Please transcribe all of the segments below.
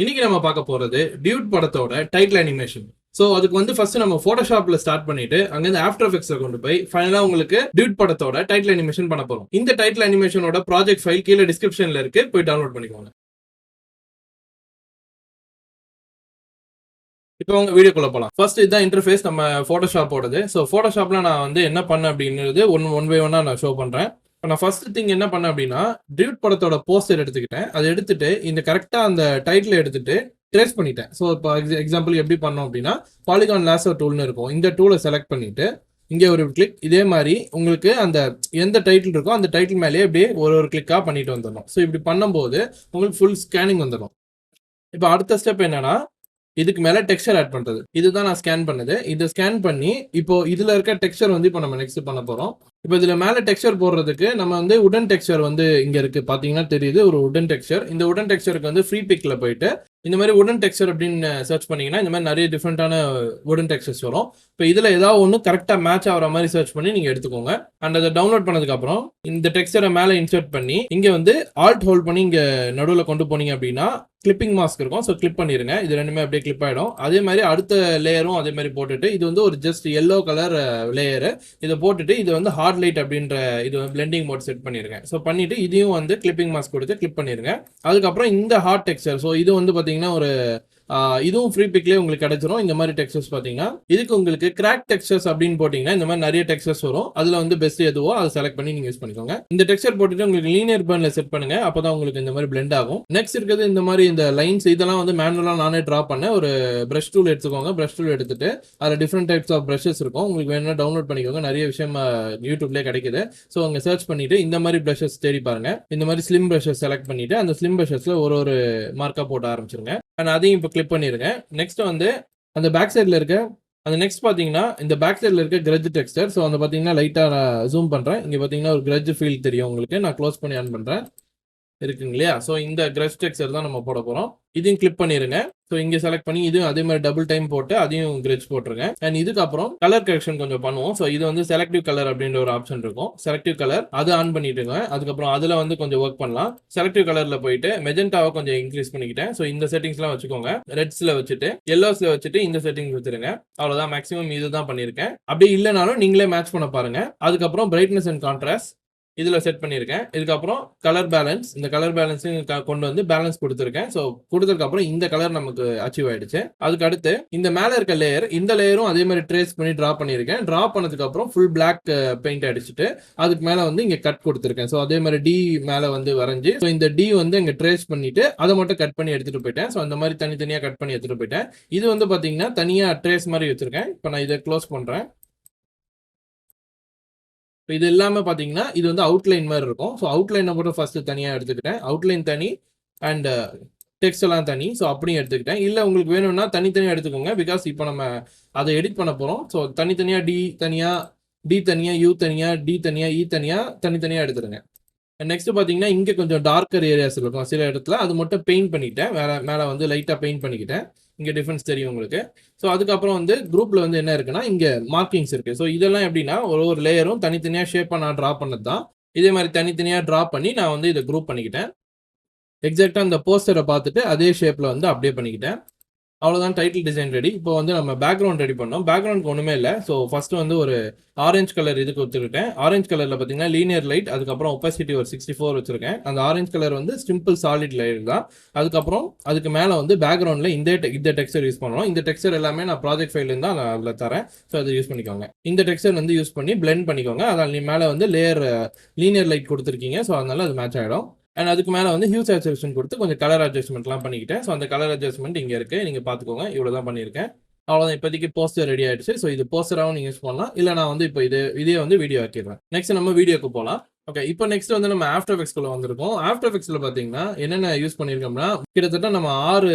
இன்னைக்கு நம்ம பார்க்க போறது டியூட் படத்தோட டைட்டில் அனிமேஷன். சோ அதுக்கு வந்து ஃபர்ஸ்ட் நம்ம போட்டோஷாப்ல ஸ்டார்ட் பண்ணிட்டு அங்கிருந்து ஆஃப்டர் எஃபெக்ட்ஸ்ல கொண்டு போய் ஃபைனலா உங்களுக்கு டியூட் படத்தோட டைட்டில் அனிமேஷன் பண்ண போறோம். இந்த டைட்டில் அனிமேஷனோட ப்ராஜெக்ட் ஃபைல் கீழே டிஸ்கிரிப்ஷன்ல இருக்கு, போய் டவுன்லோட் பண்ணிக்கோங்க. இப்போ உங்க வீடியோக்குள்ள போலாம். ஃபர்ஸ்ட் இதுதான் இன்டர்ஃபேஸ் நம்ம போட்டோஷாப்போடது. ஸோ போட்டோஷாப்ல நான் வந்து என்ன பண்ணேன் அப்படிங்கிறது ஒன் பை ஒன்னா நான் ஷோ பண்றேன். இப்போ நான் ஃபர்ஸ்ட் திங் என்ன பண்ணேன் அப்படின்னா, டியூட் படத்தோட போஸ்டர் எடுத்துக்கிட்டேன். அதை எடுத்துட்டு இந்த கரெக்டா அந்த டைட்டில் எடுத்துட்டு ட்ரேஸ் பண்ணிட்டேன். ஸோ இப்போ எக்ஸாம்பிள் எப்படி பண்ணோம் அப்படின்னா, பாலிகான் லேசர் டூல்னு இருக்கும். இந்த டூலை செலக்ட் பண்ணிட்டு இங்கே ஒரு கிளிக், இதே மாதிரி உங்களுக்கு அந்த எந்த டைட்டில் இருக்கோ அந்த டைட்டில் மேலேயே அப்படியே ஒரு கிளிக்கா பண்ணிட்டு வந்துடணும். ஸோ இப்படி பண்ணும்போது உங்களுக்கு ஃபுல் ஸ்கேனிங் வந்துடும். இப்போ அடுத்த ஸ்டெப் என்னன்னா, இதுக்கு மேல டெக்ஸ்சர் ஆட் பண்றது. இதுதான் நான் ஸ்கேன் பண்ணது. இதை ஸ்கேன் பண்ணி இப்போ இதுல இருக்க டெக்ஸ்சர் வந்து இப்போ நம்ம நெக்ஸ்ட் பண்ண போறோம். இப்போ இதுல மேல டெக்ஸ்சர் போடுறதுக்கு நம்ம வந்து உடன் டெக்ஸ்சர் வந்து இங்க இருக்கு, பாத்தீங்கன்னா தெரியுது ஒரு உடன் டெக்ஸ்சர். இந்த உடன் டெக்ஸ்சருக்கு வந்து ஃப்ரீ பிக்ல போயிட்டு இந்த மாதிரி உடன் டெக்ஸ்சர் அப்படின்னு சர்ச் பண்ணீங்கன்னா இந்த மாதிரி நிறைய டிஃப்ரெண்டான உடன் டெக்ஸ்சர்ஸ் வரும். இப்போ இதுல ஏதாவது ஒன்று கரெக்டா மேட்ச் ஆகிற மாதிரி சர்ச் பண்ணி நீங்க எடுத்துக்கோங்க. அண்ட் அதை டவுன்லோட் பண்ணதுக்கு அப்புறம் இந்த டெக்ஸ்சரை மேல இன்சர்ட் பண்ணி இங்க வந்து ஆல்ட் ஹோல்ட் பண்ணி இங்க நடுவில் கொண்டு போனீங்க அப்படின்னா கிளிப்பிங் மாஸ்க் இருக்கும். ஸோ கிளிப் பண்ணிருங்க. இது ரெண்டுமே அப்படியே கிளிப் ஆயிடும். அதே மாதிரி அடுத்த லேயரும் அதே மாதிரி போட்டுட்டு இது வந்து ஒரு ஜஸ்ட் எல்லோ கலர் லேயரு, இதை போட்டுட்டு இது வந்து ஹார்ட் லைட் அப்படின்ற இது பிளெண்டிங் மோட் செட் பண்ணிருங்க. ஸோ பண்ணிட்டு இதையும் வந்து கிளிப்பிங் மாஸ்க் கொடுத்து கிளிப் பண்ணிருங்க. அதுக்கப்புறம் இந்த ஹார்ட் டெக்ஸ்சர், ஸோ இது வந்து பாத்தீங்கன்னா ஒரு இதுவும் ஃப்ரீ பிக்லேயே உங்களுக்கு கிடைச்சிரும். இந்த மாதிரி டெக்ஸ்சர்ஸ் பாத்தீங்கன்னா இதுக்கு உங்களுக்கு கிராக் டெக்ஸ்சர்ஸ் அப்படின்னு போட்டீங்கன்னா இந்த மாதிரி நிறைய டெக்ஸ்சர்ஸ் வரும். அதுல வந்து பெஸ்ட் எதுவோ அதை செலக்ட் பண்ணி நீங்க யூஸ் பண்ணிக்கோங்க. இந்த டெக்ஸ்சர் போட்டுட்டு உங்களுக்கு லீனியர் பர்ன்ல செட் பண்ணுங்க. அப்பதான் உங்களுக்கு இந்த மாதிரி பிளெண்ட் ஆகும். நெக்ஸ்ட் இருக்கிறது இந்த மாதிரி இந்த லைன்ஸ், இதெல்லாம் வந்து மேனுவலா நானே டிரா பண்ண. ஒரு பிரஷ் டூல் எடுத்துக்கோங்க. பிரஷ் டூல் எடுத்துட்டு அதுல டிஃப்ரெண்ட் டைப்ஸ் ஆஃப் பிரஷஸ் இருக்கும். உங்களுக்கு வேணும்னா டவுன்லோட் பண்ணிக்கோங்க. நிறைய விஷயம் யூடியூப்லேயே கிடைக்குது. ஸோ அங்க சர்ச் பண்ணிட்டு இந்த மாதிரி பிரஷஸ் தேடி பாருங்க. இந்த மாதிரி ஸ்லிம் பிரஷஸ் செலக்ட் பண்ணிட்டு அந்த ஸ்லிம் பிரஷஸ்ல ஒரு மார்க்கா போட்டு ஆரம்பிச்சிருங்க. அதையும் இப்போ கிளிக் பண்ணிருங்க. நெக்ஸ்ட் வந்து அந்த பேக் சைட்ல இருக்க அந்த நெக்ஸ்ட் பாத்தீங்கன்னா இந்த பேக் சைட்ல இருக்க கிரட்ஜ் டெக்ஸ்டர். ஸோ அந்த பாத்தீங்கன்னா லைட்டா நான் ஜூம் பண்றேன். இங்க பாத்தீங்கன்னா ஒரு கிரட்ஜ் ஃபீல் தெரியும் உங்களுக்கு. நான் க்ளோஸ் பண்ணி ஆன் பண்றேன். இருக்குங்க இல்லையா? ஸோ இந்த கிரஷ் டெக்ஸ்சர் தான் நம்ம போட போறோம். இதையும் கிளிக் பண்ணிருங்க. ஸோ இங்க செலக்ட் பண்ணி இதுவும் அதே மாதிரி டபுள் டைம் போட்டு அதையும் கிரட்ஜ் போட்டுருங்க. அண்ட் இதுக்கப்புறம் கலர் கரெக்ஷன் கொஞ்சம் பண்ணுவோம். ஸோ இது வந்து செலக்டிவ் கலர் அப்படின்ற ஒரு ஆப்ஷன் இருக்கும். செலக்டிவ் கலர் அதை ஆன் பண்ணிட்டுங்க. அதுக்கப்புறம் அதுல வந்து கொஞ்சம் ஒர்க் பண்ணலாம். செலக்டிவ் கலர்ல போயிட்டு மெஜெண்டாவை கொஞ்சம் இன்க்ரீஸ் பண்ணிக்கிட்டேன். ஸோ இந்த செட்டிங்ஸ்லாம் வச்சுக்கோங்க. ரெட்ஸ்ல வச்சுட்டு எல்லோஸ்ல வச்சுட்டு இந்த செட்டிங்ஸ் வச்சிருங்க. அவ்வளவுதான், மேக்ஸிமம் இதுதான் பண்ணியிருக்கேன். அப்படி இல்லைனாலும் நீங்களே மேட்ச் பண்ண பாருங்க. அதுக்கப்புறம் பிரைட்னஸ் அண்ட் கான்ட்ராஸ்ட் இதுல செட் பண்ணியிருக்கேன். இதுக்கப்புறம் கலர் பேலன்ஸ், இந்த கலர் பேலன்ஸையும் கொண்டு வந்து பேலன்ஸ் கொடுத்துருக்கேன். ஸோ கொடுத்ததுக்கு அப்புறம் இந்த கலர் நமக்கு அச்சீவ் ஆயிடுச்சு. அதுக்கு அடுத்து இந்த மேல இருக்க லேயர், இந்த லேயரும் அதே மாதிரி ட்ரேஸ் பண்ணி டிரா பண்ணியிருக்கேன். டிரா பண்ணதுக்கு அப்புறம் ஃபுல் பிளாக் பெயிண்ட் அடிச்சுட்டு அதுக்கு மேல வந்து இங்க கட் கொடுத்துருக்கேன். ஸோ அதே மாதிரி டி மேல வந்து வரைஞ்சு ஸோ இந்த டி வந்து இங்க ட்ரேஸ் பண்ணிட்டு அதை மட்டும் கட் பண்ணி எடுத்துட்டு போயிட்டேன். ஸோ அந்த மாதிரி தனித்தனியா கட் பண்ணி எடுத்துட்டு போயிட்டேன். இது வந்து பாத்தீங்கன்னா தனியா ட்ரேஸ் மாதிரி வச்சிருக்கேன். இப்போ நான் இதை க்ளோஸ் பண்றேன். இது இல்லாம பாத்தீங்கன்னா இது வந்து அவுட்லைன் மாதிரி இருக்கும். ஸோ அவுட்லைனை மட்டும் ஃபர்ஸ்ட் தனியா எடுத்துக்கிட்டேன். அவுட்லைன் தனி அண்ட் டெக்ஸ்ட் எல்லாம் தனி. ஸோ அப்படியும் எடுத்துக்கிட்டேன். இல்ல உங்களுக்கு வேணும்னா தனித்தனியா எடுத்துக்கோங்க. பிகாஸ் இப்போ நம்ம அதை எடிட் பண்ண போறோம். ஸோ தனித்தனியா டி தனியா யூ தனியா டி தனியா இ தனியா தனித்தனியா எடுத்துருங்க. நெக்ஸ்ட் பாத்தீங்கன்னா இங்க கொஞ்சம் டார்க்கர் ஏரியாஸ் இருக்கும் சில இடத்துல, அது மட்டும் பெயிண்ட் பண்ணிட்டேன். மேல வந்து லைட்டா பெயிண்ட் பண்ணிக்கிட்டேன். இங்க டிஃபரன்ஸ் தெரியும் உங்களுக்கு. ஸோ அதுக்கப்புறம் வந்து குரூப்ல வந்து என்ன இருக்குன்னா இங்க மார்க்கிங்ஸ் இருக்கு. ஸோ இதெல்லாம் எப்படின்னா ஒரு லேயரும் தனித்தனியா ஷேப்பா நான் டிரா பண்ணது தான். இதே மாதிரி தனித்தனியா டிரா பண்ணி நான் வந்து இதை குரூப் பண்ணிக்கிட்டேன். எக்ஸாக்டா அந்த போஸ்டரை பார்த்துட்டு அதே ஷேப்ல வந்து அப்படியே பண்ணிக்கிட்டேன். அவ்வளோதான், டைட்டில் டிசைன் ரெடி. இப்போ வந்து நம்ம பேக்ரவுண்ட் ரெடி பண்ணோம். பேக்ரவுண்ட் ஒன்றுமே இல்லை. ஸோ ஃபர்ஸ்ட் வந்து ஒரு ஆரஞ்சு கலர் இது கொடுத்துருக்கேன். ஆரஞ்சு கலரில் பார்த்தீங்கன்னா லீனியர் லைட், அதுக்கப்புறம் ஒப்பாசிட்டி ஒரு 64 வச்சிருக்கேன். அந்த ஆரஞ்சு கலர் வந்து சிம்பிள் சாலிட் லைட் தான். அதுக்கப்புறம் அதுக்கு மேலே வந்து பேக்ரவுண்டில் இந்த டெக்ஸ்சர் யூஸ் பண்ணணும். இந்த டெக்ஸ்சர் எல்லாமே நான் ப்ராஜெக்ட் ஃபைல் இருந்தால் நான் அதில் தரேன். ஸோ அதை யூஸ் பண்ணிக்கோங்க. இந்த டெக்ஸ்சர் வந்து யூஸ் பண்ணி பிளெண்ட் பண்ணிக்கோங்க. அதான் நீ மேலே வந்து லீனியர் லைட் கொடுத்துருக்கீங்க. ஸோ அதனால அது மேட்ச் ஆகிடும். அண்ட் அதுக்கு மேலே வந்து ஹியூ சேச்சுரேஷன் கொடுத்து கொஞ்சம் கலர் அட்ஜஸ்ட்மெண்ட்லாம் பண்ணிக்கிட்டேன். ஸோ அந்த கலர் அட்ஜஸ்ட்மெண்ட் இங்கே இருக்கு, நீங்கள் பார்த்துக்கோங்க. இவ்வளோ தான் பண்ணியிருக்கேன். அவ்வளோதான், இப்போதைக்கு போஸ்டர் ரெடி ஆயிடுச்சு. ஸோ இது போஸ்டராகவும் நீங்கள் யூஸ் பண்ணலாம். இல்லை நான் வந்து இப்போ இதே வந்து வீடியோ ஆக்கிடுறேன். நெக்ஸ்ட் நம்ம வீடியோக்கு போகலாம். ஓகே, இப்போ நெக்ஸ்ட் வந்து நம்ம ஆஃப்டர் எஃபெக்ட்ஸ்குள்ள வந்திருக்கோம். ஆஃப்டர் எஃபெக்ட்ஸ்ல பார்த்தீங்கன்னா என்னென்ன யூஸ் பண்ணியிருக்கோம்னா கிட்டத்தட்ட நம்ம 6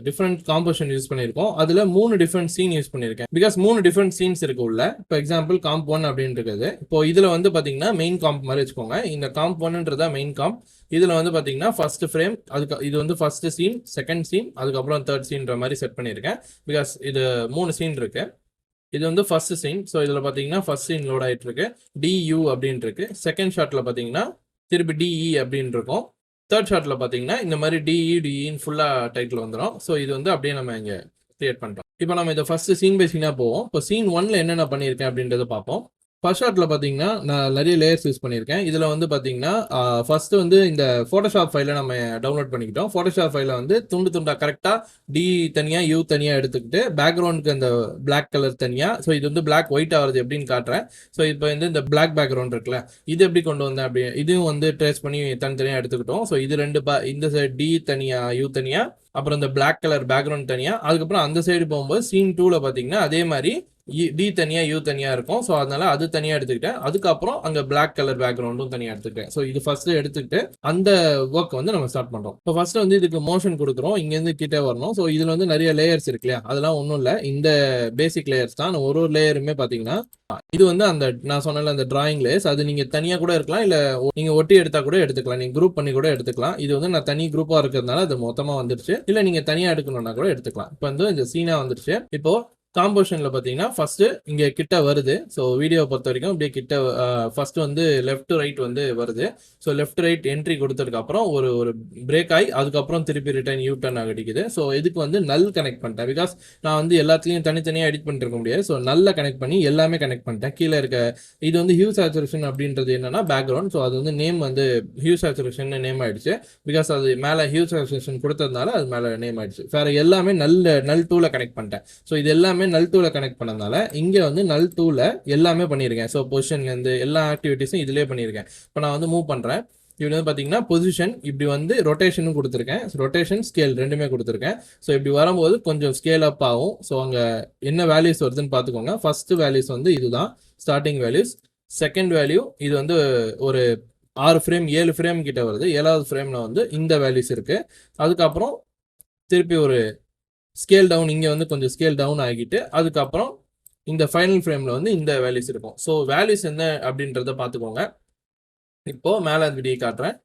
டிஃப்ரெண்ட் காம்போசிஷன் யூஸ் பண்ணியிருக்கோம். அதுல 3 டிஃப்ரெண்ட் சீன் யூஸ் பண்ணியிருக்கேன். பிகாஸ் 3 டிஃப்ரெண்ட் சீன்ஸ் இருக்கு உள்ள. இப்போ எக்ஸாம்பிள் காம்ப் 1 அப்படின்னு இருக்குது. இப்போ இதுல வந்து பாத்தீங்கன்னா மெயின் காம்ப் மாதிரி வச்சுக்கோங்க. இந்த காம்ப் 1ன்றதா மெயின் காம்ப். இதுல வந்து பாத்தீங்கன்னா ஃபர்ஸ்ட் ஃப்ரேம், அதுக்கு இது வந்து ஃபர்ஸ்ட் சீன், செகண்ட் சீன், அதுக்கப்புறம் தேர்ட் சீன்ற மாதிரி செட் பண்ணியிருக்கேன். பிகாஸ் இது 3 சீன் இருக்கு. இது வந்து ஃபர்ஸ்ட் சீன். ஸோ இதுல பாத்தீங்கன்னா ஃபர்ஸ்ட் சீன் லோட் ஆயிட்டு இருக்கு. டியூ அப்படின்னு இருக்கு. செகண்ட் ஷாட்ல பாத்தீங்கன்னா திருப்பி டிஇ அப்படின்னு இருக்கும். தேர்ட் ஷாட்ல பாத்தீங்கன்னா இந்த மாதிரி டிஇன்னு ஃபுல்லா டைட்டில் வந்துடும். ஸோ இது வந்து அப்படியே நம்ம இங்க கிரியேட் பண்றோம். இப்போ நம்ம இதை ஃபர்ஸ்ட் சீன் பை சீனா போவோம். இப்போ சீன் 1ல என்னென்ன பண்ணியிருக்கேன் அப்படின்றத பார்ப்போம். ஃபர்ஸ்ட் ஷாட்ல பாத்தீங்கன்னா நான் நிறைய லேயர்ஸ் யூஸ் பண்ணியிருக்கேன். இதுல வந்து பாத்தீங்கன்னா ஃபர்ஸ்ட் வந்து இந்த போட்டோஷாப் ஃபைலை நம்ம டவுன்லோட் பண்ணிக்கிட்டோம். போட்டோஷாப் ஃபைலை வந்து துண்டு துண்டா கரெக்டா டி தனியா யூ தனியா எடுத்துக்கிட்டு பேக்ரவுண்டுக்கு அந்த பிளாக் கலர் தனியா. ஸோ இது வந்து பிளாக் ஒயிட் ஆகுறது எப்படின்னு காட்டுறேன். ஸோ இப்போ வந்து இந்த பிளாக் பேக்ரவுண்ட் இருக்குல்ல, இது எப்படி கொண்டு வந்தேன் அப்படி இதுவும் வந்து ட்ரேஸ் பண்ணி தனித்தனியா எடுத்துக்கிட்டோம். ஸோ இது ரெண்டு இந்த சைடு டி தனியா யூ தனியா, அப்புறம் இந்த பிளாக் கலர் பேக்ரவுண்ட் தனியா. அதுக்கப்புறம் அந்த சைடு போகும்போது சீன் 2ல பாத்தீங்கன்னா அதே மாதிரி டி தனியா யூ தனியா இருக்கும். ஸோ அதனால அது தனியா எடுத்துக்கிட்டேன். அதுக்கப்புறம் அங்க பிளாக் கலர் பேக்ரவுண்டும் தனியா எடுத்துக்கிட்டேன். ஸோ இது ஃபர்ஸ்ட் எடுத்துக்கிட்டு அந்த ஒர்க் வந்து நம்ம ஸ்டார்ட் பண்றோம். இப்போ ஃபர்ஸ்ட் வந்து இதுக்கு மோஷன் கொடுக்குறோம். இங்க இருந்து கிட்டே வரணும். ஸோ இதுல வந்து நிறைய லேயர்ஸ் இருக்கு இல்லையா, அதெல்லாம் ஒன்றும் இல்லை, இந்த பேசிக் லேயர்ஸ் தான். ஒரு லேயருமே பாத்தீங்கன்னா இது வந்து அந்த நான் சொன்ன அந்த டிராயிங் லேயர்ஸ், அது நீங்க தனியா கூட இருக்கலாம், இல்ல நீங்க ஒட்டி எடுத்தா கூட எடுத்துக்கலாம், நீங்க குரூப் பண்ணி கூட எடுத்துக்கலாம். இது வந்து நான் தனி குரூப்பா இருக்கிறதுனால அது மொத்தமா வந்துருச்சு. இல்ல நீங்க தனியா எடுக்கணும்னா கூட எடுத்துக்கலாம். இப்போ வந்து இந்த சீனா வந்துருச்சு. இப்போ காம்போசிஷன்ல பாத்தீங்கன்னா ஃபர்ஸ்ட் இங்க கிட்ட வருது. ஸோ வீடியோவை பொறுத்த வரைக்கும் அப்படியே கிட்ட ஃபர்ஸ்ட் வந்து லெஃப்ட் ரைட் வந்து வருது. ஸோ லெஃப்ட் ரைட் என்ட்ரி கொடுத்ததுக்கு அப்புறம் ஒரு ஒரு பிரேக் ஆகி அதுக்கப்புறம் திருப்பி ரிட்டர்ன் யூ டர்ன் அடிக்குது. ஸோ இதுக்கு வந்து நல் கனெக்ட் பண்ணிட்டேன். பிகாஸ் நான் வந்து எல்லாத்துலயும் தனித்தனியாக எடிட் பண்ணிட்டு இருக்க முடியாது. ஸோ நல்ல கனெக்ட் பண்ணி எல்லாமே கனெக்ட் பண்ணிட்டேன். கீழே இருக்க இது வந்து ஹியூ சேச்சுரேஷன் அப்படின்றது என்னன்னா பேக்ரவுண்ட். ஸோ அது வந்து நேம் வந்து ஹியூ சேச்சுரேஷன் நேம் ஆயிடுச்சு. பிகாஸ் அது மேலே ஹியூ சேச்சுரேஷன் கொடுத்ததுனால அது மேலே நேம் ஆயிடுச்சு. வேற எல்லாமே நல் டூல கனெக்ட் பண்ணிட்டேன். ஸோ இது எல்லாமே நல் டூல கனெக்ட் பண்ணதுனால இங்க வந்து நல் டூல எல்லாமே பண்ணியிருக்கேன். ஸோ பொசிஷன்ல இருந்து எல்லா ஆக்டிவிட்டிஸும் இதுலயே பண்ணியிருக்கேன். இப்போ நான் வந்து மூவ் பண்றேன். இப்படி வந்து பாத்தீங்கன்னா பொசிஷன், இப்படி வந்து ரொட்டேஷனும் கொடுத்துருக்கேன். ரொட்டேஷன் ஸ்கேல் ரெண்டுமே கொடுத்துருக்கேன். ஸோ இப்படி வரும்போது கொஞ்சம் ஸ்கேல் அப் ஆகும். ஸோ அங்க என்ன வேல்யூஸ் வருதுன்னு பாத்துக்கோங்க. ஃபர்ஸ்ட் வேல்யூஸ் வந்து இதுதான் ஸ்டார்டிங் வேல்யூஸ். செகண்ட் வேல்யூ இது வந்து ஒரு 6 ஃப்ரேம் 7 ஃப்ரேம் கிட்ட வருது. 7வது ஃப்ரேம்ல வந்து இந்த வேல்யூஸ் இருக்கு. அதுக்கப்புறம் திருப்பி ஒரு ஸ்கேல் டவுன், இங்க வந்து கொஞ்சம் ஸ்கேல் டவுன் ஆகிட்டு அதுக்கப்புறம் இந்த ஃபைனல் ஃப்ரேம்ல வந்து இந்த வேல்யூஸ் இருக்கும். ஸோ வேல்யூஸ் என்ன அப்படின்றத பார்த்துக்கோங்க. இப்போ மேலே வீடியோ காட்டுறேன்.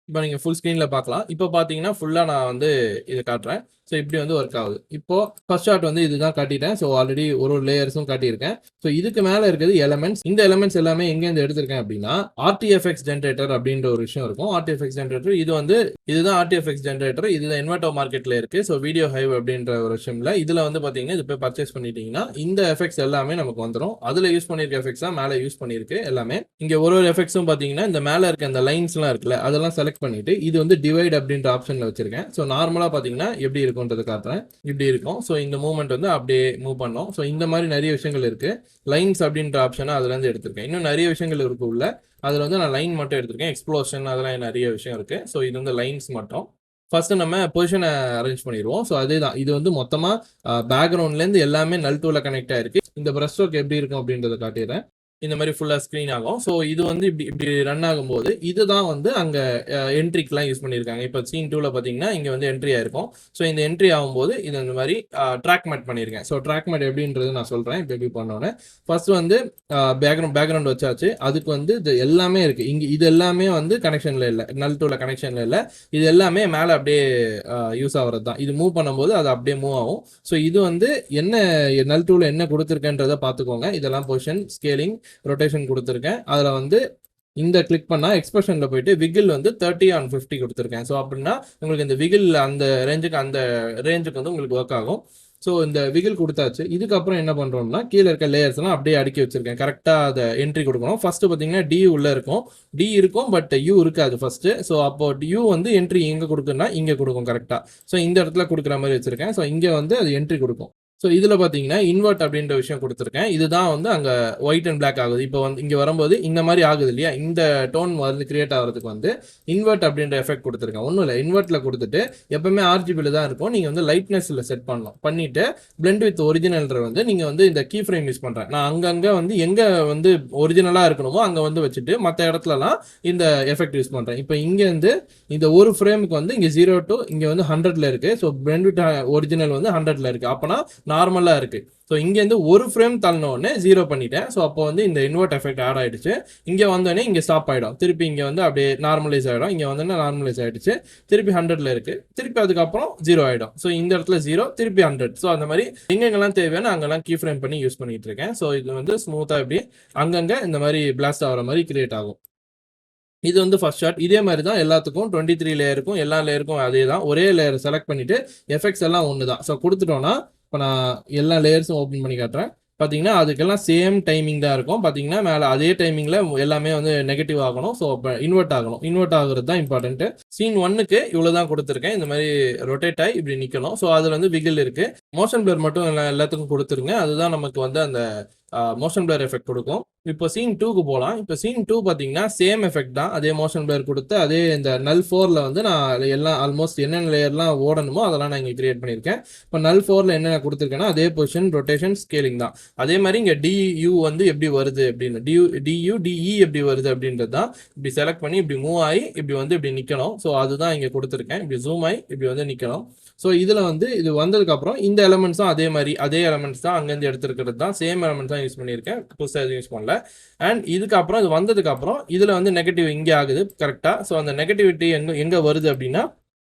இப்போ நீங்க ஃபுல் ஸ்க்ரீன்ல பார்க்கலாம். இப்போ பார்த்தீங்கன்னா ஃபுல்லா நான் வந்து இதை காட்டுறேன். ஸோ இப்படி வந்து ஒர்க் ஆகுது. இப்போ ஃபர்ஸ்ட் ஷாட் வந்து இதுதான் காட்டிட்டேன். ஸோ ஆல்ரெடி ஒரு லேயர்ஸும் காட்டியிருக்கேன். ஸோ இதுக்கு மேலே இருக்கிறது எலமெண்ட்ஸ். இந்த எலமெண்ட்ஸ் எல்லாமே எங்கேருந்து எடுத்திருக்கேன் அப்படின்னா ஆர்டிஎஃப்எக்ஸ் ஜென்ரேட்டர் அப்படின்ற ஒரு விஷயம் இருக்கும். ஆர்டிஎஃப்எக்ஸ் ஜென்ரேட்டர் இது வந்து இதுதான் ஆர்டிஎஃப்எக்ஸ் ஜென்ரேட்டர். இதுதான் இன்வெர்டோ மார்க்கெட்ல இருக்கு. ஸோ வீடியோ ஹைவ் அப்படின்ற ஒரு விஷயம்ல இதுல வந்து பாத்தீங்கன்னா இது போய் பர்ச்சேஸ் பண்ணிட்டீங்கன்னா இந்த எஃபெக்ட்ஸ் எல்லாமே நமக்கு வந்துடும். அதுல யூஸ் பண்ணிருக்க எஃபெக்ட்ஸ் தான் மேலே யூஸ் பண்ணிருக்கு எல்லாமே. இங்க ஒரு எஃபெக்ட்ஸும் பாத்தீங்கன்னா இந்த மேல இருக்க அந்த லைன்ஸ் எல்லாம் இருக்குல்ல, அதெல்லாம் செலக்ட் பண்ணிட்டு இது வந்து டிவைட் அப்படின்ற ஆப்ஷன்ல வச்சிருக்கேன். ஸோ நார்மலா பாத்தீங்கன்னா எப்படி இருக்கும்ன்றது காட்டுறேன். இப்படி இருக்கும். ஸோ இந்த மூவ்மெண்ட் வந்து அப்படியே மூவ் பண்ணோம். ஸோ இந்த மாதிரி நிறைய விஷயங்கள் இருக்கு. லைன்ஸ் அப்படின்ற ஆப்ஷனை அதுல இருந்து எடுத்திருக்கேன். இன்னும் நிறைய விஷயங்கள் இருக்கு உள்ள. அதுல வந்து நான் லைன் மட்டும் எடுத்திருக்கேன். எக்ஸ்ப்ளோஷன் அதெல்லாம் நிறைய விஷயம் இருக்கு. ஸோ இது வந்து லைன்ஸ் மட்டும். ஃபர்ஸ்ட் நம்ம பொசிஷனை அரேஞ்ச் பண்ணிடுவோம். ஸோ அதேதான், இது வந்து மொத்தமா பேக்ரவுண்ட்ல இருந்து எல்லாமே நல் டூல கனெக்ட் ஆயிருக்கு. இந்த பிரஷ் ஸ்ட்ரோக் எப்படி இருக்கும் அப்படின்றத காட்டிடுறேன். இந்த மாதிரி ஃபுல்லா ஸ்க்ரீன் ஆகும். ஸோ இது வந்து இப்படி இப்படி ரன் ஆகும்போது இதுதான் வந்து அங்க என்ட்ரிக்கெல்லாம் யூஸ் பண்ணியிருக்காங்க. இப்போ சீன் 2ல பார்த்தீங்கன்னா இங்க வந்து என்ட்ரி ஆயிருக்கும். ஸோ இந்த என்ட்ரி ஆகும்போது இது இந்த மாதிரி ட்ராக் மேட் பண்ணியிருக்கேன். ஸோ ட்ராக் மேட் எப்படின்றது நான் சொல்றேன். இப்போ எப்படி பண்ணோன்னே ஃபர்ஸ்ட் வந்து பேக்ரவுண்ட் வச்சாச்சு. அதுக்கு வந்து இது எல்லாமே இருக்கு. இங்க இது எல்லாமே வந்து கனெக்ஷன்ல இல்லை, நல் டூல கனெக்ஷன்ல இல்லை. இது எல்லாமே மேலே அப்படியே யூஸ் ஆகிறது தான். இது மூவ் பண்ணும்போது அது அப்படியே மூவ் ஆகும். ஸோ இது வந்து என்ன நல் டூல என்ன கொடுத்துருக்கேன்றதை பார்த்துக்கோங்க. இதெல்லாம் பொசிஷன், ஸ்கேலிங், ரொட்டேஷன் கொடுத்துருக்கேன். அதுல வந்து இந்த கிளிக் பண்ணா எக்ஸ்பிரஷன்ல போயிட்டு விகில் வந்து 30/50 கொடுத்துருக்கேன். ஸோ அப்படின்னா உங்களுக்கு இந்த விகில் அந்த ரேஞ்சுக்கு வந்து உங்களுக்கு ஒர்க் ஆகும். ஸோ இந்த விகில் கொடுத்தாச்சு. இதுக்கப்புறம் என்ன பண்றோம்னா கீழே இருக்க லேயர்ஸ் எல்லாம் அப்படியே அடுக்கி வச்சிருக்கேன். கரெக்டா அதை என்ட்ரி கொடுக்கணும். ஃபர்ஸ்ட் பாத்தீங்கன்னா டி உள்ள இருக்கும். டி இருக்கும் பட் யூ இருக்காது ஃபர்ஸ்ட். ஸோ அப்போ யூ வந்து என்ட்ரி எங்க கொடுக்குன்னா இங்க கொடுக்கும் கரெக்டா. ஸோ இந்த இடத்துல கொடுக்குற மாதிரி வச்சிருக்கேன். ஸோ இங்க வந்து அது என்ட்ரி கொடுக்கும். ஸோ இதில் பார்த்தீங்கன்னா இன்வெர்ட் அப்படின்ற விஷயம் கொடுத்துருக்கேன். இதுதான் வந்து அங்கே ஒயிட் அண்ட் பிளாக் ஆகுது. இப்போ வந்து இங்கே வரும்போது இந்த மாதிரி ஆகுது இல்லையா, இந்த டோன் வந்து கிரியேட் ஆகிறதுக்கு வந்து இன்வெர்ட் அப்படின்ற எஃபெக்ட் கொடுத்துருக்கேன். ஒன்றும் இல்லை, இன்வெர்ட்டில் கொடுத்துட்டு எப்பவுமே ஆர்ஜிபியில் தான் இருக்கும். நீங்கள் வந்து லைட்னஸில் செட் பண்ணணும். பண்ணிட்டு பிளெண்ட் வித் ஒரிஜினல்ன்ற வந்து நீங்கள் வந்து இந்த கீ ஃப்ரேம் யூஸ் பண்ணுறேன். நான் அங்கங்கே வந்து எங்கே வந்து ஒரிஜினலாக இருக்கணுமோ அங்கே வந்து வச்சுட்டு மற்ற இடத்துலலாம் இந்த எஃபெக்ட் யூஸ் பண்ணுறேன். இப்போ இங்கே வந்து இந்த ஒரு ஃப்ரேமுக்கு வந்து இங்கே 0 to இங்கே வந்து 100ல இருக்கு. ஸோ பிளெண்ட் வித் ஒரிஜினல் வந்து 100ல இருக்கு. அப்போனா நார்மலா இருக்கு. ஸோ இங்க இருந்து ஒரு ஃப்ரேம் தள்ளனோடனே 0 பண்ணிட்டேன். ஸோ அப்போ வந்து இந்த இன்வெர்ட் எஃபெக்ட் ஆட் ஆயிடுச்சு. இங்க வந்தோடனே இங்க ஸ்டாப் ஆயிடும். திருப்பி இங்க வந்து அப்படியே நார்மலைஸ் ஆயிடும். இங்க வந்தோடனே நார்மலைஸ் ஆயிடுச்சு. திருப்பி 100ல இருக்கு. திருப்பி அதுக்கப்புறம் 0 ஆயிடும். ஸோ இந்த இடத்துல 0 திருப்பி 100. ஸோ அந்த மாதிரி எங்கெங்கெல்லாம் தேவையான அங்கெல்லாம் கீ ஃப்ரேம் பண்ணி யூஸ் பண்ணிட்டு இருக்கேன். ஸோ இது வந்து ஸ்மூத்தா இப்படி அங்கங்க இந்த மாதிரி பிளாஸ்ட் ஆகிற மாதிரி கிரியேட் ஆகும். இது வந்து ஃபர்ஸ்ட் ஷாட். இதே மாதிரி தான் எல்லாத்துக்கும் 23 லேயருக்கும் எல்லா லேயருக்கும் அதே தான். ஒரே லேயர் செலக்ட் பண்ணிட்டு எஃபெக்ட்ஸ் எல்லாம் ஒன்று தான். ஸோ கொடுத்துட்டோன்னா இப்போ நான் எல்லா லேயர்ஸும் ஓப்பன் பண்ணி காட்டுறேன். பார்த்தீங்கன்னா அதுக்கெல்லாம் சேம் டைமிங் தான் இருக்கும். பார்த்தீங்கன்னா மேலே அதே டைமிங்கில் எல்லாமே வந்து நெகட்டிவ் ஆகணும். ஸோ இப்போ இன்வெர்ட் ஆகணும். இன்வெர்ட் ஆகுறது தான் இம்பார்ட்டன்ட்டு. சீன் 1க்கு இவ்வளோ தான் கொடுத்துருக்கேன். இந்த மாதிரி ரொட்டேட் ஆகி இப்படி நிற்கணும். ஸோ அதில் வந்து விகில் இருக்குது. மோஷன் பிளர் மட்டும் எல்லாத்துக்கும் கொடுத்துருங்க. அதுதான் நமக்கு வந்து அந்த மோஷன் பிளர் எஃபெக்ட் கொடுக்கும். இப்போ சீன் 2க்கு போகலாம். இப்போ சீன் 2 பார்த்தீங்கன்னா சேம் எஃபெக்ட் தான். அதே மோஷன் பிளர் கொடுத்து அதே இந்த நல் 4ல் வந்து நான் எல்லாம் ஆல்மோஸ்ட் என்னென்ன லேயர்லாம் ஓடணுமோ அதெல்லாம் நான் இங்கே கிரியேட் பண்ணியிருக்கேன். இப்போ நல் 4ல் என்னென்ன கொடுத்துருக்கேன்னா அதே பொசிஷன், ரொட்டேஷன், ஸ்கேலிங் தான். அதே மாதிரி இங்கே டியூ வந்து எப்படி வருது அப்படின்னு டியூ டிஇ எப்படி வருது அப்படின்றது தான். இப்படி செலக்ட் பண்ணி இப்படி மூவ் ஆகி இப்படி வந்து இப்படி நிற்கணும். ஸோ அதுதான் இங்கே கொடுத்துருக்கேன். இப்படி ஜூம் ஆகி இப்படி வந்து நிற்கணும். ஸோ இதில் வந்து இது வந்ததுக்கப்புறம் இந்த எலமெண்ட்ஸும் அதே மாதிரி அதே எலமெண்ட்ஸ் தான் அங்கேருந்து எடுத்துருக்கிறது தான். சேம் எலமெண்ட்ஸ் தான் யூஸ் பண்ணியிருக்கேன். புதுசாக எதுவும் யூஸ் பண்ணல. அண்ட் இதுக்கப்புறம் இது வந்ததுக்கப்புறம் இதில் வந்து நெகட்டிவ் இங்கே ஆகுது கரெக்டாக. ஸோ அந்த நெகட்டிவிட்டி எங்கே வருது அப்படின்னா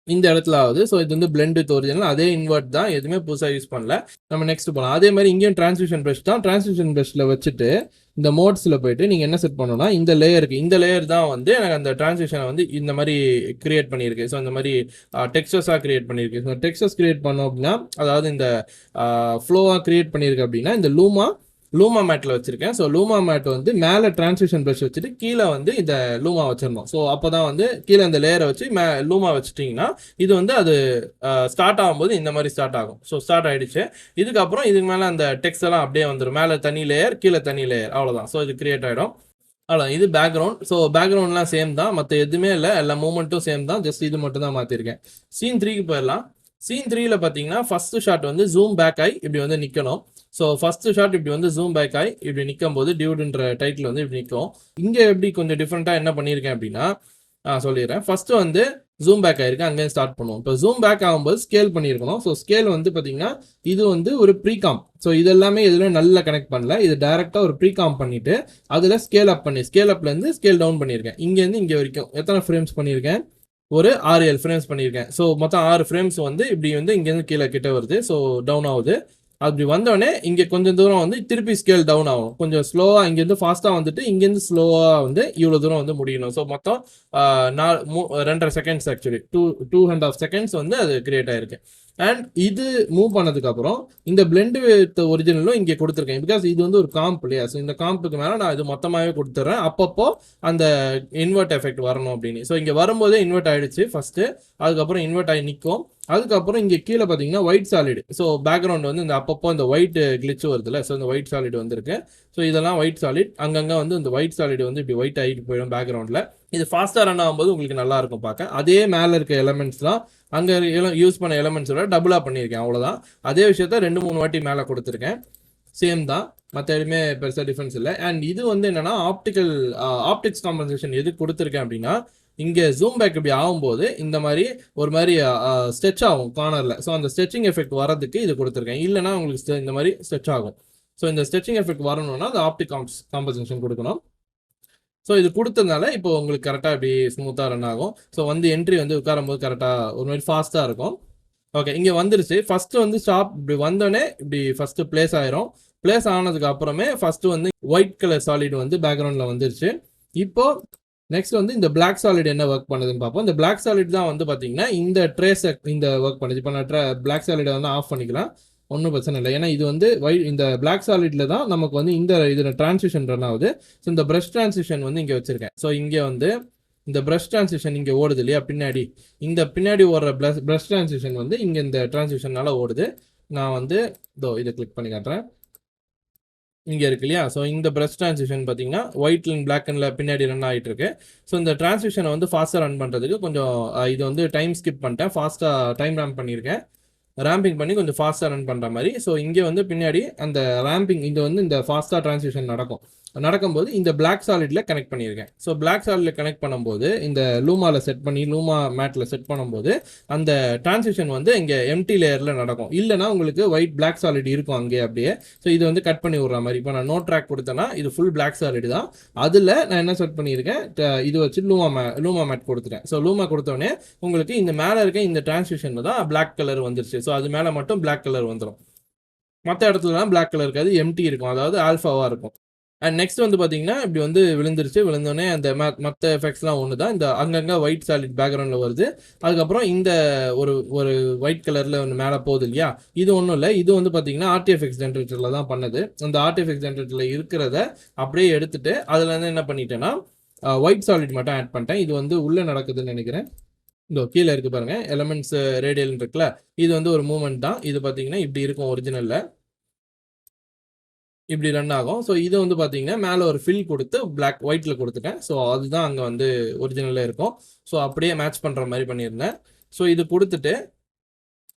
இந்த இடத்துல ஆகுது. ஸோ இது வந்து பிளெண்ட் வித் ஒரிஜினல் அதே இன்வெர்ட் தான். எதுவுமே புதுசாக யூஸ் பண்ணல. நம்ம நெக்ஸ்ட் போகலாம். அதே மாதிரி இங்கேயும் டிரான்ஸ்மிஷன் ப்ரஷ் தான். டிரான்ஸ்மிஷன் ப்ரஷில் வச்சுட்டு இந்த மோட்ஸில் போயிட்டு நீங்கள் என்ன செட் பண்ணணும்னா இந்த லேயர் தான் வந்து எனக்கு அந்த டிரான்ஸ்மிஷனை வந்து இந்த மாதிரி கிரியேட் பண்ணியிருக்கு. ஸோ இந்த மாதிரி டெக்ஸ்டர்ஸாக கிரியேட் பண்ணியிருக்கு. ஸோ டெக்ஸ்டர்ஸ் கிரியேட் பண்ணோம் அப்படின்னா அதாவது இந்த ஃப்ளோவாக கிரியேட் பண்ணியிருக்கு அப்படின்னா இந்த லூமா மேட்டில் வச்சிருக்கேன். ஸோ லூமா மேட் வந்து மேலே டிரான்ஸ்மிஷன் ப்ரஷ் வச்சுட்டு கீழே வந்து இந்த லூமா வச்சிடணும். ஸோ அப்போ தான் வந்து கீழே இந்த லேயரை வச்சு லூமா வச்சுட்டிங்கன்னா இது வந்து அது ஸ்டார்ட் ஆகும்போது இந்த மாதிரி ஸ்டார்ட் ஆகும். ஸோ ஸ்டார்ட் ஆகிடுச்சு. இதுக்கப்புறம் இதுக்கு மேலே அந்த டெக்ஸ்ட் எல்லாம் அப்படியே வந்துடும். மேலே தனி லேயர், கீழே தனி லேயர், அவ்வளோதான். ஸோ இது கிரியேட் ஆகிடும். அவ்வளோ. இது பேக்ரவுண்ட். ஸோ பேக்ரவுண்ட்லாம் சேம் தான். மற்ற எதுவுமே இல்லை. எல்லா மூமெண்ட்டும் சேம் தான். ஜஸ்ட் இது மட்டும் தான் மாற்றிருக்கேன். சீன் 3க்கு போயிடலாம். சீன் 3ல பார்த்தீங்கன்னா ஃபர்ஸ்ட் ஷாட் வந்து ஜூம் பேக் ஆகி இப்படி வந்து நிற்கணும். ஸோ ஃபர்ஸ்ட் ஷாட் இப்படி வந்து ஜூம் பேக் ஆகி இப்படி நிற்கும் போது டியூடுன்ற டைட்டில் வந்து இப்படி நிற்கும். இங்கே எப்படி கொஞ்சம் டிஃப்ரெண்ட்டாக என்ன பண்ணியிருக்கேன் அப்படின்னா சொல்லிடுறேன். ஃபர்ஸ்ட் வந்து ஜூம் பேக் ஆகிருக்கு. அங்கேயும் ஸ்டார்ட் பண்ணுவோம். இப்போ ஜூம் பேக் ஆகும்போது ஸ்கேல் பண்ணியிருக்கணும். ஸோ ஸ்கேல் வந்து பார்த்தீங்கன்னா இது வந்து ஒரு ப்ரீகாம். ஸோ இது எல்லாமே எதுலையும் நல்லா கனெக்ட் பண்ணல. இது டேரெக்டாக ஒரு ப்ரீகாம் பண்ணிவிட்டு அதில் ஸ்கேல் அப் பண்ணி ஸ்கேல் அப்லேருந்து ஸ்கேல் டவுன் பண்ணியிருக்கேன். இங்கேருந்து இங்கே வரைக்கும் எத்தனை ஃப்ரேம்ஸ் பண்ணியிருக்கேன்? ஒரு 6-7 ஃப்ரேம்ஸ் பண்ணியிருக்கேன். ஸோ மொத்தம் 6 ஃப்ரேம்ஸ் வந்து இப்படி வந்து இங்கேருந்து கீழே கிட்ட வருது. ஸோ டவுன் ஆகுது. அப்படி வந்தோடனே இங்கே கொஞ்சம் தூரம் வந்து திருப்பி ஸ்கேல் டவுன் ஆகும். கொஞ்சம் ஸ்லோவாக இங்கேருந்து ஃபாஸ்ட்டாக வந்துட்டு இங்கேருந்து ஸ்லோவாக வந்து இவ்வளோ தூரம் வந்து முடியணும். ஸோ மொத்தம் 2.5 செகண்ட்ஸ் ஆக்சுவலி 2.5 செகண்ட்ஸ் வந்து அது கிரியேட் ஆயிருக்கு. அண்ட் இது மூவ் பண்ணதுக்கப்புறம் இந்த பிளெண்ட் வித் ஒரிஜினலும் இங்கே கொடுத்துருக்கேன். பிகாஸ் இது வந்து ஒரு காம்ப் இல்லையா. ஸோ இந்த காம்புக்கு மேலே நான் இது மொத்தமாகவே கொடுத்துட்றேன். அப்பப்போ அந்த இன்வெர்ட் எஃபெக்ட் வரணும் அப்படின்னு. ஸோ இங்கே வரும்போதே இன்வெர்ட் ஆகிடுச்சு ஃபஸ்ட்டு. அதுக்கப்புறம் இன்வெர்ட் ஆகி நிற்கும். அதுக்கப்புறம் இங்கே கீழே பார்த்தீங்கன்னா ஒயிட் சாலிடு. ஸோ பேக்ரவுண்ட் வந்து இந்த அப்பப்போ இந்த ஒயிட் கிளிச்சு வருதுல்ல. ஸோ இந்த ஒயிட் சாலிடு வந்துருக்கு. ஸோ இதெல்லாம் ஒயிட் சாலிட். அங்கங்கே வந்து இந்த ஒயிட் சாலிடு வந்து இப்படி ஒயிட் ஆகிட்டு போயிடும் பேக்ரவுண்டில். இது ஃபாஸ்ட்டாக ரன் ஆகும்போது உங்களுக்கு நல்லா இருக்கும் பார்க்க. அதே மேலே இருக்க எலமெண்ட்ஸ் தான் அங்கே யூஸ் பண்ண எலமெண்ட்ஸோட டபுளாக பண்ணியிருக்கேன். அவ்வளோதான். அதே விஷயத்த 2-3 வாட்டி மேலே கொடுத்துருக்கேன். சேம் தான். மற்ற எதுவுமே பெருசாக டிஃப்ரென்ஸ் இல்லை. அண்ட் இது வந்து என்னென்னா ஆப்டிக்ஸ் காம்பன்சேஷன் எது கொடுத்துருக்கேன் அப்படின்னா இங்கே ஜூம் பேக் இப்படி ஆகும்போது இந்த மாதிரி ஒரு மாதிரி ஸ்ட்ரெச் ஆகும் கார்னரில். ஸோ அந்த ஸ்ட்ரெச்சிங் எஃபெக்ட் வரதுக்கு இது கொடுத்துருக்கேன். இல்லைனா உங்களுக்கு இந்த மாதிரி ஸ்ட்ரெச் ஆகும். ஸோ இந்த ஸ்ட்ரெச்சிங் எஃபெக்ட் வரணும்னா அந்த ஆப்டிக் காம்பன்சேஷன் கொடுக்கணும். ஸோ இது கொடுத்ததுனால இப்போ உங்களுக்கு கரெக்டாக இப்படி ஸ்மூத்தாக ரன் ஆகும். ஸோ வந்து என்ட்ரி வந்து உட்காரும்போது கரெக்டாக ஒரு மாதிரி ஃபாஸ்ட்டாக இருக்கும். ஓகே, இங்கே வந்துருச்சு. ஃபஸ்ட்டு வந்து ஸ்டாப் இப்படி வந்தோடனே இப்படி ஃபஸ்ட்டு பிளேஸ் ஆயிரும். பிளேஸ் ஆனதுக்கு அப்புறமே ஃபஸ்ட்டு வந்து ஒயிட் கலர் சாலிட் வந்து பேக்ரவுண்டில் வந்துருச்சு. இப்போ நெக்ஸ்ட் வந்து இந்த பிளாக் சாலிட் என்ன ஒர்க் பண்ணுதுன்னு பார்ப்போம். இந்த பிளாக் சாலிட் தான் வந்து பார்த்தீங்கன்னா இந்த ட்ரேஸை இந்த ஒர்க் பண்ணுது. இப்போ நான் பிளாக் சாலிடை வந்து ஆஃப் பண்ணிக்கலாம். ஒன்றும் பிரச்சனை இல்லை. ஏன்னா இது வந்து இந்த பிளாக் சாலிட்ல தான் நமக்கு வந்து இந்த இதில் டிரான்சிஷன் ரன் ஆகுது. ஸோ இந்த ப்ரஷ் டிரான்சிஷன் வந்து இங்கே வச்சிருக்கேன். ஸோ இங்கே வந்து இந்த ப்ரஷ் டிரான்சிஷன் இங்கே ஓடுது இல்லையா பின்னாடி. இந்த பின்னாடி ஓடுற ப்ரஷ் டிரான்சிஷன் வந்து இங்கே இந்த டிரான்சிஷனால ஓடுது. நான் வந்து இதை கிளிக் பண்ணி காட்டுறேன். இங்கே இருக்கு இல்லையா. ஸோ இந்த ப்ரஷ் டிரான்சிஷன் பார்த்தீங்கன்னா ஒயிட் அண்ட் பிளாக் அண்ட்ல பின்னாடி ரன் ஆகிட்டு இருக்கு. ஸோ இந்த டிரான்சிஷனை வந்து ஃபாஸ்ட்டாக ரன் பண்ணுறதுக்கு கொஞ்சம் இது வந்து டைம் ஸ்கிப் பண்ணிட்டேன். ஃபாஸ்ட்டாக டைம் ரேம்ப் பண்ணியிருக்கேன். ரேம்பிங் பண்ணி கொஞ்சம் ஃபாஸ்ட்டாக ரன் பண்ணுற மாதிரி. ஸோ இங்கே வந்து பின்னாடி அந்த ரேம்பிங் இது வந்து இந்த ஃபாஸ்ட்டாக டிரான்சிஷன் நடக்கும்போது இந்த பிளாக் சாலிட்ல கனெக்ட் பண்ணியிருக்கேன். ஸோ பிளாக் சாலிட்ல கனெக்ட் பண்ணும்போது இந்த லூமாவில் செட் பண்ணி லூமா மேட்டில் செட் பண்ணும்போது அந்த டிரான்சிஷன் வந்து இங்கே எம்டி லேயரில் நடக்கும். இல்லைனா உங்களுக்கு ஒயிட் பிளாக் சாலிட் இருக்கும் அங்கே அப்படியே. ஸோ இது வந்து கட் பண்ணி விட்ற மாதிரி. இப்போ நான் நோ ட்ராக் கொடுத்தேன்னா இது ஃபுல் பிளாக் சாலிட் தான். அதில் நான் என்ன செட் பண்ணியிருக்கேன், இது வச்சு லூமா மேட் கொடுத்துட்டேன். ஸோ லூமா கொடுத்தோடனே உங்களுக்கு இந்த மேலே இருக்க இந்த டிரான்சிஷன் தான் பிளாக் கலர் வந்துருச்சு. ஸோ அது மேலே மட்டும் பிளாக் கலர் வந்துடும். மற்ற இடத்துலலாம் பிளாக் கலர் இருக்காது, எம்டி இருக்கும். அதாவது ஆல்ஃபாவாக இருக்கும். அண்ட் நெக்ஸ்ட் வந்து பார்த்தீங்கன்னா, இப்படி வந்து விழுந்துருச்சு. விழுந்தோனே அந்த மத்த எஃபெக்ட்ஸ்லாம் ஒண்ணு தான். இந்த அங்கங்க ஒயிட் சாலிட் பேக்கிரவுண்ட்ல வருது. அதுக்கப்புறம் இந்த ஒரு ஒரு ஒயிட் கலர்ல ஒண்ணு மேல போகுது இல்லையா? இது ஒண்ணும் இல்ல. இது வந்து பார்த்தீங்கன்னா, ஆர்டிஎஃப்எக்ஸ் ஜெனரேட்டர்ல தான் பண்ணது. அந்த ஆர்டிஎஃப்எக்ஸ் ஜெனரேட்டர்ல இருக்கிறத அப்படியே எடுத்துட்டு, அதுல இருந்து என்ன பண்ணிட்டேன்னா, ஒயிட் சாலிட் மட்டும் ஆட் பண்ணிட்டேன். இது வந்து உள்ள நடக்குதுன்னு நெனைக்கிறேன். இதோ கீழ இருக்கு பாருங்க. எலமெண்ட்ஸ் ரேடியல்ன்னு இருக்குல்ல. இது வந்து ஒரு மூவ்மெண்ட் தான். இது பார்த்தீங்கன்னா, இப்படி இருக்கும் ஒரிஜினல்ல. இப்படி ரன் ஆகும். ஸோ இது வந்து பார்த்தீங்கன்னா, மேல ஒரு ஃபில் குடுத்து ஒயிட்ல குடுத்துட்டேன். ஸோ அதுதான் அங்க வந்து ஒரிஜினல்ல இருக்கும். ஸோ அப்படியே மேட்ச் பண்ற மாரி பண்ணியிருந்தேன். ஸோ இது குடுத்துட்டு,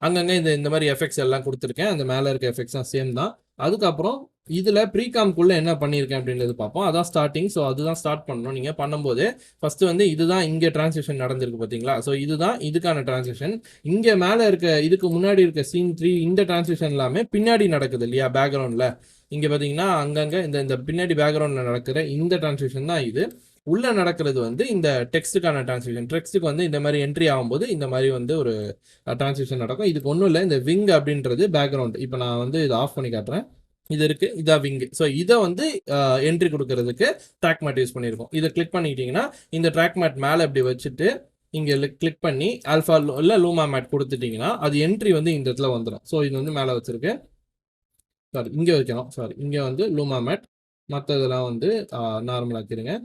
அங்கங்க இந்த மாரி எஃபெக்ட்ஸ் எல்லாம் குடுத்துருக்கேன். அந்த மேல இருக்க எஃபெக்ட்ஸ்லாம் சேம் தான். அதுக்கப்புறம் இதுல ப்ரீகாம்க்குள்ள என்ன பண்ணியிருக்கேன் அப்படின்றது பார்ப்போம். அதான் ஸ்டார்ட்டிங். ஸோ அதுதான் ஸ்டார்ட் பண்ணணும். நீங்க பண்ணும்போது, ஃபர்ஸ்ட் வந்து இதுதான் இங்க டிரான்சிஷன் நடந்திருக்கு பார்த்தீங்களா? ஸோ இதுதான் இதுக்கான டிரான்சிஷன். இங்க மேல இருக்க இதுக்கு முன்னாடி இருக்க சீன் 3 இந்த டிரான்சிஷன் எல்லாமே பின்னாடி நடக்குது இல்லையா? பேக்கிரவுண்ட்ல. இங்க பார்த்தீங்கன்னா, அங்கங்க இந்த இந்த பின்னாடி பேக்கிரவுண்ட்ல நடக்கிற இந்த டிரான்சிஷன் தான் இது. உள்ள நடக்கிறது வந்து இந்த டெக்ஸ்ட்டுக்கான டிரான்சிஷன். டெக்ஸ்ட்டுக்கு வந்து இந்த மாரி என்ட்ரி ஆகும்போது, இந்த மாரி வந்து ஒரு டிரான்சிஷன் நடக்கும். இதுக்கு ஒண்ணும் இல்ல. இந்த விங் அப்படின்றது பேக்கிரவுண்ட். இப்ப நான் வந்து இத ஆஃப் பண்ணி காட்டுறேன். இது இருக்கு. இதான் விங். ஸோ இத வந்து என்ட்ரி குடுக்கறதுக்கு ட்ராக் மேட் யூஸ் பண்ணியிருக்கோம். இத கிளிக் பண்ணிட்டீங்கன்னா, இந்த ட்ராக் மேட் மேல இப்படி வச்சுட்டு, இங்க கிளிக் பண்ணி ஆல்ஃபா இல்ல லூமா மேட் குடுத்துட்டீங்கன்னா, அது என்ட்ரி வந்து இந்த இடத்துல வந்துரும். ஸோ இது வந்து மேல வச்சிருக்கு. சாரி இங்க வைக்கணும். சாரி இங்க வந்து லூமா மேட். மத்ததெல்லாம் வந்து நார்மலா ஆக்கிருங்க.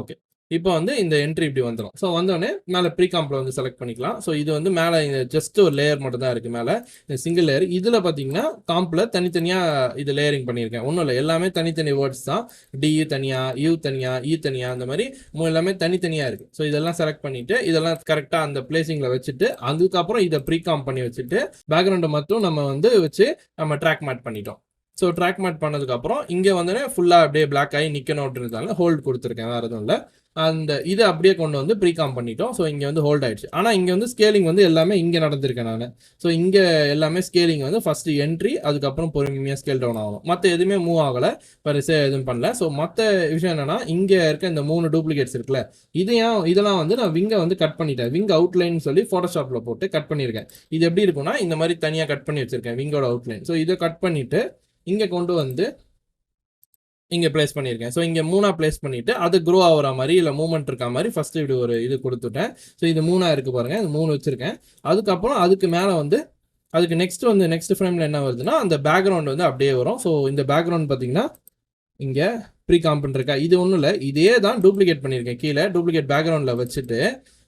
ஓகே. இப்போ வந்து இந்த என்ட்ரி இப்படி வந்துரும். ஸோ வந்தோனே மேல ப்ரீகாம்ப்ல வந்து செலக்ட் பண்ணிக்கலாம். ஸோ இது வந்து மேல ஜஸ்ட் ஒரு லேயர் மட்டும் தான் இருக்கு மேல. Single layer. இதுல பார்த்தீங்கன்னா, காம்ப்ல தனித்தனியா இது லேயரிங் பண்ணியிருக்கேன். ஒண்ணும் இல்ல. எல்லாமே தனித்தனி வேர்ட்ஸ் தான். டி தனியா, யூ தனியா, இ தனியா அந்த மாரி எல்லாமே தனித்தனியா இருக்கு. ஸோ இதெல்லாம் செலக்ட் பண்ணிட்டு, இதெல்லாம் கரெக்ட்டா அந்த பிளேசிங்ல வச்சுட்டு, அதுக்கப்புறம் இத ப்ரீகாம்ப் பண்ணி வச்சுட்டு, பேக்கிரவுண்ட மட்டும் நம்ம வந்து வச்சு நம்ம ட்ராக் மேட் பண்ணிட்டோம். ஸோ ட்ராக் மேட் பண்ணதுக்கப்புறம், இங்க வந்தோனே ஃபுல்லா அப்படியே பிளாக் ஆகி நிக்கணும் அப்படின்றதால ஹோல்ட் குடுத்துருக்கேன். வேற எதுவும் இல்ல. அந்த இத அப்படியே கொண்டு வந்து ப்ரீகாம் பண்ணிட்டோம். ஸோ இங்க வந்து ஹோல்ட் ஆயிடுச்சு. ஆனா இங்க வந்து ஸ்கேலிங் வந்து எல்லாமே இங்க நடந்திருக்கேன் நானு. ஸோ இங்க எல்லாமே ஸ்கேலிங் வந்து ஃபர்ஸ்ட் என்ட்ரி, அதுக்கப்புறம் பொறுமையா ஸ்கேல் டவுன் ஆகணும். மத்த எதுவுமே மூவ் ஆகல. பெருசா எதுவும் பண்ணல. ஸோ மத்த விஷயம் என்னன்னா, இங்க இருக்க இந்த 3 டூப்ளிகேட்ஸ் இருக்குல்ல, இதெல்லாம் வந்து நான் விங்க வந்து கட் பண்ணிட்டேன். விங் அவுட்லைன் சொல்லி Photoshopல போட்டு கட் பண்ணியிருக்கேன். இது எப்படி இருக்கும்னா, இந்த மாரி தனியா கட் பண்ணி வச்சிருக்கேன் விங்கோட அவுட்லைன். ஸோ இத கட் பண்ணிட்டு, இங்க கொண்டு வந்து இங்க பிளேஸ் பண்ணியிருக்கேன். ஸோ இங்க 3ஆ பிளேஸ் பண்ணிட்டு, அது க்ரோ ஆகுற மாரி, இல்ல மூவ்மெண்ட் இருக்க மாரி ஃபர்ஸ்ட் இப்படி ஒரு இது குடுத்துட்டேன். ஸோ இது 3ஆ இருக்கு பாருங்க. இது 3 வச்சிருக்கேன். அதுக்கப்புறம் அதுக்கு மேல வந்து அதுக்கு நெக்ஸ்ட் ஃப்ரேம்ல என்ன வருதுன்னா, அந்த பேக்கிரவுண்ட் வந்து அப்படியே வரும். ஸோ இந்த பேக்கிரவுண்ட் பார்த்தீங்கன்னா, இங்க ப்ரீ காம்பன் இருக்கா? இது ஒண்ணும் இல்ல. இதே தான் டூப்ளிகேட் பண்ணியிருக்கேன். கீழ டூப்ளிகேட் பேக்கிரவுண்ட்ல வச்சுட்டு,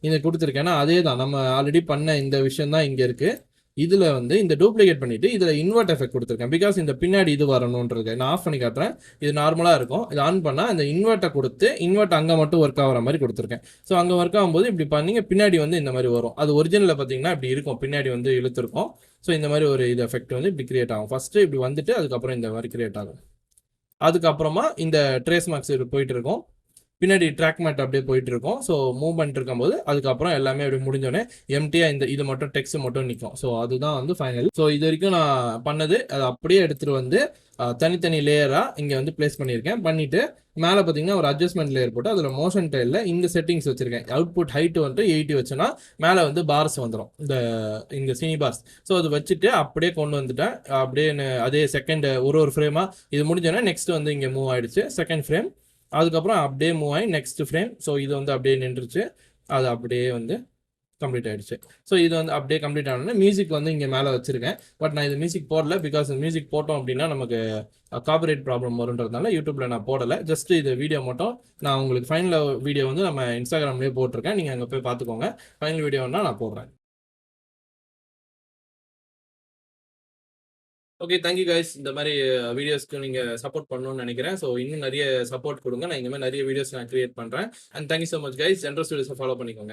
இத குடுத்துருக்கேன். அதே தான். நம்ம ஆல்ரெடி பண்ண இந்த விஷயம் தான் இங்க இருக்கு. இதுல வந்து இந்த டூப்ளிகேட் பண்ணிட்டு, இதுல இன்வெர்ட் எஃபெக்ட் குடுத்துருக்கேன். பிகாஸ் இந்த பின்னாடி இது வரணும்ன்றது. நான் ஆஃப் பண்ணி காட்டுறேன். இது நார்மலா இருக்கும். இத ஆன் பண்ணா இந்த இன்வெர்ட்ட குடுத்து, இன்வெர்ட் அங்க மட்டும் ஒர்க் ஆகுற மாரி குடுத்துருக்கேன். ஸோ அங்க ஒர்க் ஆகும்போது இப்படி பண்ணீங்க, பின்னாடி வந்து இந்த மாரி வரும். அது ஒரிஜினல்ல பார்த்தீங்கன்னா இப்படி இருக்கும். பின்னாடி வந்து இழுத்துருக்கும். ஸோ இந்த மாரி ஒரு இது எஃபெக்ட் வந்து இப்படி கிரியேட் ஆகும். ஃபர்ஸ்ட் இப்படி வந்துட்டு, அதுக்கப்புறம் இந்த மாரி கிரியேட் ஆகும். அதுக்கப்புறமா இந்த ட்ரேஸ் மார்க்ஸ் போயிட்டு இருக்கும். பின்னாடி ட்ராக் மேட் அப்படியே போயிட்டு இருக்கும். ஸோ மூவ் பண்ணிட்டு இருக்கும்போது, அதுக்கப்புறம் எல்லாமே அப்படியே முடிஞ்சோடனே எம்டியா இது மட்டும் டெக்ஸ்ட் மட்டும் நிற்கும். ஸோ அதுதான் வந்து ஃபைனல். ஸோ இது வரைக்கும் நான் பண்ணது அதை அப்படியே எடுத்துட்டு வந்து தனித்தனி லேயரா இங்க வந்து பிளேஸ் பண்ணியிருக்கேன். பண்ணிட்டு மேலே பார்த்தீங்கன்னா ஒரு அட்ஜஸ்ட்மெண்ட் லேயர் போட்டு அதில் மோஷன் டைல்ல இந்த செட்டிங்ஸ் வச்சிருக்கேன். அவுட்புட் ஹைட் வந்து 80 வச்சுன்னா மேலே வந்து பார்ஸ் வந்துடும். இந்த சினி பார்ஸ். ஸோ அது வச்சுட்டு அப்படியே கொண்டு வந்துட்டேன். அப்படியே அதே செகண்ட் ஒரு ஃப்ரேமா இது முடிஞ்சோடனே நெக்ஸ்ட் வந்து இங்கே மூவ் ஆயிடுச்சு. Second frame. அதுக்கப்புறம் அப்படியே மூவ் ஆகி நெக்ஸ்ட் ஃப்ரேம். ஸோ இது வந்து அப்படியே நின்றுச்சு. அது அப்படியே வந்து கம்ப்ளீட் ஆயிடுச்சு. ஸோ இது வந்து அப்படியே கம்ப்ளீட் ஆனோடனே மியூசிக் வந்து இங்கே மேலே வச்சிருக்கேன். பட் நான் இது மியூசிக் போடல. பிகாஸ் மியூசிக் போட்டோம் அப்படின்னா நமக்கு காப்பிரைட் ப்ராப்ளம் வருன்றதுனால யூடியூப்ல நான் போடலை. ஜஸ்ட் இது வீடியோ மட்டும் நான் உங்களுக்கு ஃபைனல் வீடியோ வந்து நம்ம இன்ஸ்டாகிராம்லேயே போட்டிருக்கேன். நீங்கள் அங்கே போய் பார்த்துக்கோங்க. ஃபைனல் வீடியோன்னா நான் போடுறேன். ஓகே. Thank you guys. இந்த மாரி வீடியோஸ்க்கு நீங்க சப்போர்ட் பண்ணணும்னு நெனைக்கிறேன். ஸோ இன்னும் நெறைய சப்போர்ட் குடுங்க. நான் இந்த மாரி நெறைய வீடியோஸ் நான் கிரியேட் பண்றேன். And thank you so much guys. General Studios follow பண்ணிக்கோங்க.